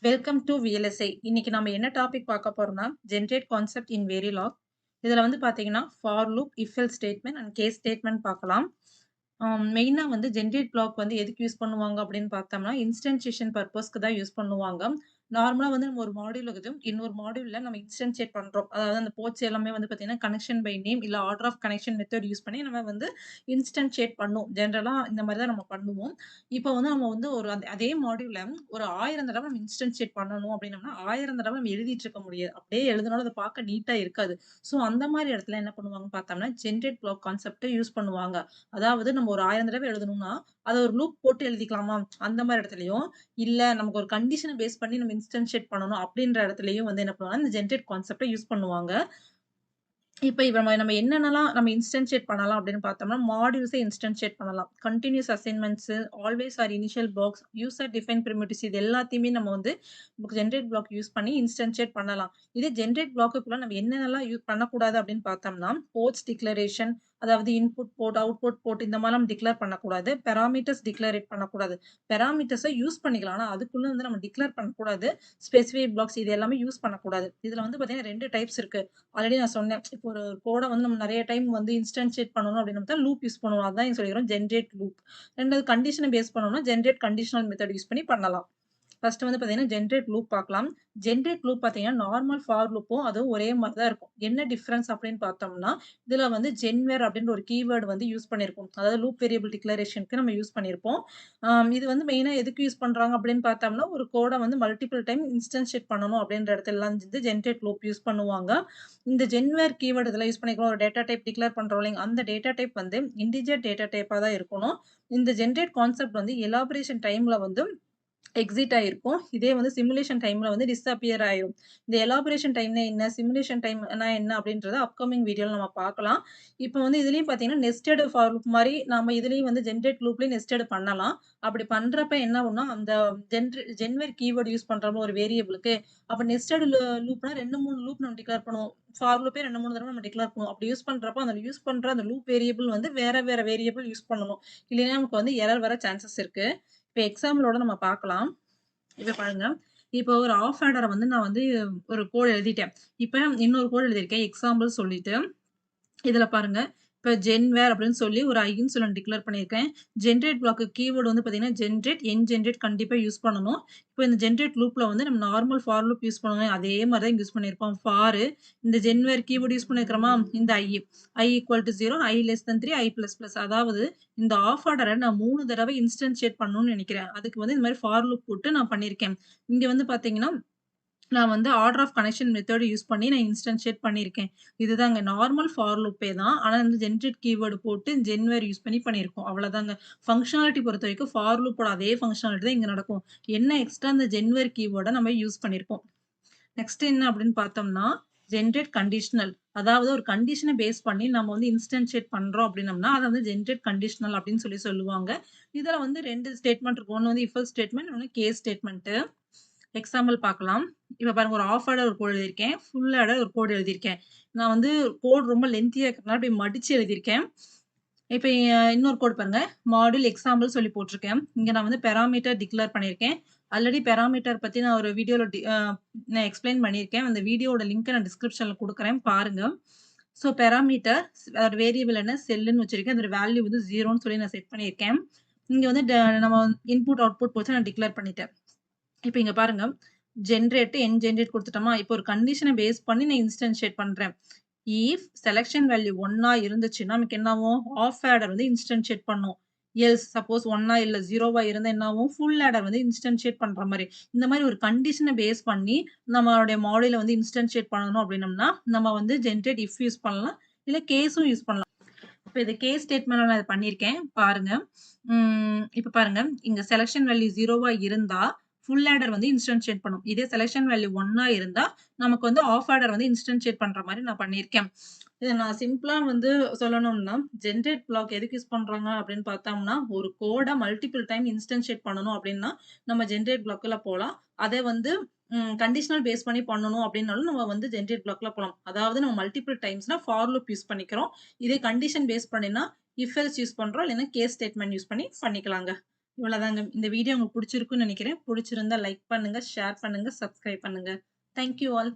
Welcome to VLSI. இன்னைக்கு நம்ம என்ன டாபிக் பார்க்க போறோம்னா, ஜென்ரேட் கான்செப்ட் இன் வெரிலாக். இதுல வந்து பார்த்தீங்கன்னா, for loop, if else statement and case statement பார்க்கலாம். மெயினா வந்து ஜென்ரேட் பிளாக் வந்து எதுக்கு யூஸ் பண்ணுவாங்க அப்படின்னு பார்த்தோம்னா, இன்ஸ்டன்ஷியேஷன் பர்ப்பஸ்க்கு தான் யூஸ் பண்ணுவாங்க. நார்மலா வந்து நம்ம ஒரு மாடியூல் இருக்குது. இன்னொரு மாடியூல்ல நம்ம இன்ஸ்டன்ஷியேட் பண்றோம். அதாவது அந்த போர்ட்ஸ் எல்லாமே வந்து பார்த்தீங்கன்னா, கனெக்ஷன் பை நேம் இல்ல order of connection method use பண்ணி நம்ம வந்து இன்ஸ்டன்ஷியேட் பண்ணுவோம். ஜெனரலா இந்த மாரி தான் நம்ம பண்ணுவோம். இப்போ வந்து நம்ம வந்து ஒரு அதே மாடியூல்ல ஒரு 1000 தடவ நம்ம இன்ஸ்டன்ஷியேட் பண்ணணும் அப்படின்னோம்னா, 1000 தடவ நம்ம எழுதிட்டு இருக்க முடியாது. அப்படியே எழுதுனாலும் அது பார்க்க நீட்டா இருக்காது. ஸோ அந்த மாரி இடத்துல என்ன பண்ணுவாங்கன்னு பார்த்தோம்னா, ஜெனரேட் பிளாக் கான்செப்ட்ட யூஸ் பண்ணுவாங்க. அதாவது நம்ம ஒரு 1000 தடவ எழுதணும்னா, அத ஒரு லூப் போட்டு எழுதிக்கலாமா? அந்த மாரி இடத்துலயும், இல்ல நமக்கு ஒரு கண்டிஷன பேஸ் பண்ணி நம்ம இன்ஸ்டன்ஷியேட் பண்ணணும் அப்படின்ற இடத்துலயும் வந்து என்ன பண்ணுவாங்கன்னா, இந்த ஜெனரேட் கான்செப்ட்ட யூஸ் பண்ணுவாங்க. இப்ப நம்ம என்னென்னலாம் நம்ம இன்ஸ்டன்ஷியேட் பண்ணலாம் அப்படின்னு பார்த்தோம்னா, மாடியூல்ஸே இன்ஸ்டன்ஷியேட் பண்ணலாம். Continuous assignments, always are initial blocks, user define primitives இது எல்லாத்தையுமே நம்ம வந்து ஜெனரேட் பிளாக் யூஸ் பண்ணி இன்ஸ்டன்ஷியேட் பண்ணலாம். இதே ஜெனரேட் பிளாக்குக்குள்ள நம்ம என்னென்னலாம் பண்ணக்கூடாது அப்படின்னு பார்த்தோம்னா, போர்ட்ஸ் டிக்ளரேஷன் அதாவது இன்புட் போர்ட், அவுட்புட் போர்ட் இந்த மாரிலாம் நம்ம டிக்ளேர் பண்ணக்கூடாது. பாராமீட்டர்ஸ் டிக்ளரேட் பண்ணக்கூடாது. பாராமீட்டர்ஸ யூஸ் பண்ணிக்கலாம். ஆனா அதுக்குள்ள வந்து நம்ம டிக்ளேர் பண்ணக்கூடாது. ஸ்பெசிஃபை பிளாக்ஸ் இது எல்லாமே யூஸ் பண்ணக்கூடாது. இதுல வந்து பார்த்தீங்கன்னா 2 டைப்ஸ் இருக்கு. ஆல்ரெடி நான் சொன்னேன். இப்போ ஒரு கோட வந்து நம்ம நெறைய டைம் வந்து இன்ஸ்டன்ஷியேட் பண்ணணும் அப்டின்னா லூப் யூஸ் பண்ணுவோம். அதான் சொல்லிக்கிறோம் ஜெனரேட் லூப். 2வது கண்டிஷன பேஸ் பண்ணோம்னா ஜெனரேட் கண்டிஷனல் மெத்தட் யூஸ் பண்ணி பண்ணலாம். ஃபர்ஸ்ட் வந்து பார்த்தீங்கன்னா, ஜெனரேட் லூப் பார்க்கலாம். ஜெனரேட் லூப் பார்த்தீங்கன்னா, நார்மல் ஃபார் லூப்பும் அதுவும் ஒரே மாரி தான் இருக்கும். என்ன டிஃபரன்ஸ் அப்படின்னு பார்த்தோம்னா, இதுல வந்து ஜென்வேர் அப்படின்ற ஒரு கீவேர்ட் வந்து யூஸ் பண்ணியிருப்போம். அதாவது லூப் வேரியபிள் டிக்ளரேஷனுக்கு நம்ம யூஸ் பண்ணியிருப்போம். இது வந்து மெயினா எதுக்கு யூஸ் பண்றாங்க அப்படின்னு பார்த்தோம்னா, ஒரு கோட வந்து மல்டிபிள் டைம் இன்ஸ்டன்ஷியேட் பண்ணணும் அப்படின்ற இடத்துலலாம் வந்து ஜெனரேட் லூப் யூஸ் பண்ணுவாங்க. இந்த ஜென்வேர் கீவேர்ட் இதெல்லாம் யூஸ் பண்ணிக்கலாம். ஒரு டேட்டா டைப் டிக்ளேர் பண்றோம் இல்லைங்க, அந்த டேட்டா டைப் வந்து இன்டிஜர் டேட்டா டைப்பா தான் இருக்கணும். இந்த ஜெனரேட் கான்செப்ட் வந்து எலாபரேஷன் டைம்ல வந்து எக்ஸிட் ஆயிருக்கும். இதே வந்து சிமுலேஷன் டைம்ல வந்து டிஸப்பியர் ஆயிரும். இந்த எலாபரேஷன் டைம்னா என்ன? சிமுலேஷன் டைம்னா என்ன? அப்படின்றத அப்கமிங் வீடியோல நம்ம பார்க்கலாம். இப்ப வந்து இதுலயும் பார்த்தீங்கன்னா, நெஸ்டட் ஃபார் லூப் மாரி நாம இதுலயும் வந்து ஜெனரேட் லூப்லயும் நெஸ்டட் பண்ணலாம். அப்படி பண்றப்ப என்ன ஆகும்னா, அந்த ஜென்வேர் கீவேர்ட் யூஸ் பண்றோம்ல ஒரு வேரியபிளுக்கு, அப்ப நெஸ்டட் லூப்னா 2, 3 லூப் நம்ம டிக்ளேர் பண்ணுவோம். ஃபார் லூப்பே 2, 3 தடவ நம்ம டிக்ளேர் பண்ணுவோம். அப்படி யூஸ் பண்றப்ப, அந்த யூஸ் பண்ற அந்த லூப் வேரியபிள் வந்து வேற வேற வேரியபிள் யூஸ் பண்ணணும். இல்லைன்னா நமக்கு வந்து எரர் வர சான்சஸ் இருக்கு. இப்ப எக்ஸாம்பிளோட நம்ம பார்க்கலாம். இப்ப பாருங்க. இப்போ ஒரு ஆஃப் ஆடர வந்து நான் வந்து ஒரு கோட் எழுதிட்டேன். இப்ப இன்னொரு கோட் எழுதியிருக்கேன். எக்ஸாம்பிள் சொல்லிட்டு இதுல பாருங்க. இப்ப ஜென்வேர் அப்படின்னு சொல்லி ஒரு ஐன்னு சொல்லி நான் டிக்ளேர் பண்ணியிருக்கேன். ஜெனரேட் பிளாக்கு கீவேர்ட் வந்து பார்த்தீங்கன்னா, ஜெனரேட், ஜெனரேட் கண்டிப்பா யூஸ் பண்ணணும். இப்ப இந்த ஜெனரேட் லூப்ல வந்து நம்ம நார்மல் ஃபார் லூப் யூஸ் பண்ணுவோம். அதே மாரி தான் இங்க யூஸ் பண்ணியிருப்போம். ஃபார் இந்த ஜென்வேர் கீவேர்ட் யூஸ் பண்ணியிருக்கிறோமா? இந்த i equal to 0, i less than 3, i plus plus. அதாவது இந்த ஆஃப் ஆர்டர நான் 3 தடவ இன்ஸ்டன்ஷியேட் பண்ணணும்னு நெனைக்கிறேன். அதுக்கு வந்து இந்த மாரி ஃபார் லூப் போட்டு நான் பண்ணியிருக்கேன். இங்க வந்து பார்த்தீங்கன்னா நான் வந்து order of connection method use பண்ணி நான் இன்ஸ்டன்ஷியேட் பண்ணியிருக்கேன். இதுதாங்க நார்மல் ஃபார் லூப்பே தான். ஆனா வந்து ஜெனரேட் கீவேர்ட் போட்டு ஜென்வேர் யூஸ் பண்ணி பண்ணியிருக்கோம். அவ்வளோதாங்க. ஃபங்ஷனாலிட்டி பொறுத்தவரைக்கும் ஃபார் லூப்போட அதே ஃபங்ஷனாலிட்டி தான் இங்க நடக்கும். என்ன எக்ஸ்ட்ரா அந்த ஜென்வேர் கீவேர்ட நம்ம யூஸ் பண்ணியிருக்கோம். நெக்ஸ்ட் என்ன அப்படின்னு பார்த்தோம்னா, ஜெனரேட் கண்டிஷனல். அதாவது ஒரு கண்டிஷன பேஸ் பண்ணி நம்ம வந்து இன்ஸ்டன்ஷியேட் பண்றோம் அப்படின்னம்னா, அத வந்து ஜெனரேட் கண்டிஷனல் அப்படின்னு சொல்லி சொல்லுவாங்க. இதுல வந்து 2 ஸ்டேட்மெண்ட் இருக்கும். ஒண்ணு வந்து இஃப் எல்ஸ் ஸ்டேட்மெண்ட், இன்னொன்னு கேஸ் ஸ்டேட்மெண்ட். எக்ஸாம்பிள் பார்க்கலாம். இப்ப பாருங்க ஒரு ஹாஃப் ஆடர் ஒரு கோட் எழுதியிருக்கேன். ஃபுல் ஆடர் ஒரு கோட் எழுதியிருக்கேன். நான் வந்து கோட் ரொம்ப லென்த்தியா இருக்கிறனால அப்படியே மடிச்சு எழுதியிருக்கேன். இப்ப இன்னொரு கோட் பாருங்க. மாடியூல் எக்ஸாம்பிள் சொல்லி போட்டிருக்கேன். இங்க நான் வந்து பாராமீட்டர் டிக்ளேர் பண்ணியிருக்கேன். ஆல்ரெடி பாராமீட்டர் பத்தி நான் ஒரு வீடியோல நான் எக்ஸ்பிளைன் பண்ணியிருக்கேன். அந்த வீடியோவோட லிங்க்க நான் டிஸ்கிரிப்ஷன்ல குடுக்குறேன் பாருங்க. ஸோ பாராமீட்டர் அதோட வேரியபிள் என்ன செல்லுன்னு வச்சிருக்கேன். அதோட வேல்யூ வந்து 0ன்னு சொல்லி நான் செட் பண்ணியிருக்கேன். இங்க வந்து நம்ம இன்புட், அவுட்புட் போட்டு நான் டிக்ளேர் பண்ணிட்டேன். இப்ப இங்க பாருங்க. ஜெனரேட், எண்ட் ஜெனரேட் குடுத்துட்டோமா? இப்போ ஒரு கண்டிஷன பேஸ் பண்ணி நான் இன்ஸ்டன்ஷியேட் பண்றேன். இஃப் செலக்ஷன் வேல்யூ 1ஆ இருந்துச்சுன்னா, நமக்கு என்ன ஆகும்? ஆஃப் ஆடர் வந்து இன்ஸ்டன்ஷியேட் பண்ணும். எல்ஸ் சப்போஸ் 1ஆ இல்ல 0வா இருந்தா என்ன ஆகும்? ஃபுல் ஆடர் வந்து இன்ஸ்டன்ஷியேட் பண்ற மாரி. இந்த மாரி ஒரு கண்டிஷன பேஸ் பண்ணி நம்மளுடைய மாடியூல வந்து இன்ஸ்டன்ஷியேட் பண்ணணும் அப்டின்னம்னா, நம்ம வந்து ஜெனரேட் இஃப் யூஸ் பண்ணலாம். இல்ல கேஸும் யூஸ் பண்ணலாம். இப்ப இது கேஸ் ஸ்டேட்மெண்ட்ல நான் இத பண்ணியிருக்கேன். பாருங்க. இப்ப பாருங்க. இங்க செலக்ஷன் வேல்யூ 0வா இருந்தா, ஃபுல் ஆடர் வந்து இன்ஸ்டன்ஷியேட் பண்ணும். இதே செலக்ஷன் வேல்யூ 1ஆ இருந்தா, நமக்கு வந்து ஆஃப் ஆடர் வந்து இன்ஸ்டன்ஷியேட் பண்ற மாரி நான் பண்ணியிருக்கேன். இத நான் சிம்பிளா வந்து சொல்லணும்னா, ஜெனரேட் பிளாக் எதுக்கு யூஸ் பண்றாங்க அப்படின்னு பார்த்தோம்னா, ஒரு கோட மல்டிபிள் டைம் இன்ஸ்டன்ஷியேட் பண்ணணும் அப்படின்னா, நம்ம ஜெனரேட் பிளாக்ல போலாம். அதே வந்து கண்டிஷனல் பேஸ் பண்ணி பண்ணணும் அப்படின்னாலும் நம்ம வந்து ஜெனரேட் பிளாக்ல போலாம். அதாவது நம்ம மல்டிபிள் டைம்ஸ்னா ஃபார் லூப் யூஸ் பண்ணிக்கிறோம். இதே கண்டிஷன் பேஸ் பண்ணினா, இஃப் எல்ஸ் யூஸ் பண்றோம். இல்லைன்னா கேஸ் ஸ்டேட்மெண்ட் யூஸ் பண்ணி பண்ணிக்கலாங்க. இவ்வளோதாங்க. இந்த வீடியோ உங்களுக்கு புடிச்சிருக்கும்னு நெனைக்கிறேன். புடிச்சிருந்தா லைக் பண்ணுங்க, ஷேர் பண்ணுங்க, சப்ஸ்கிரைப் பண்ணுங்க. Thank you all.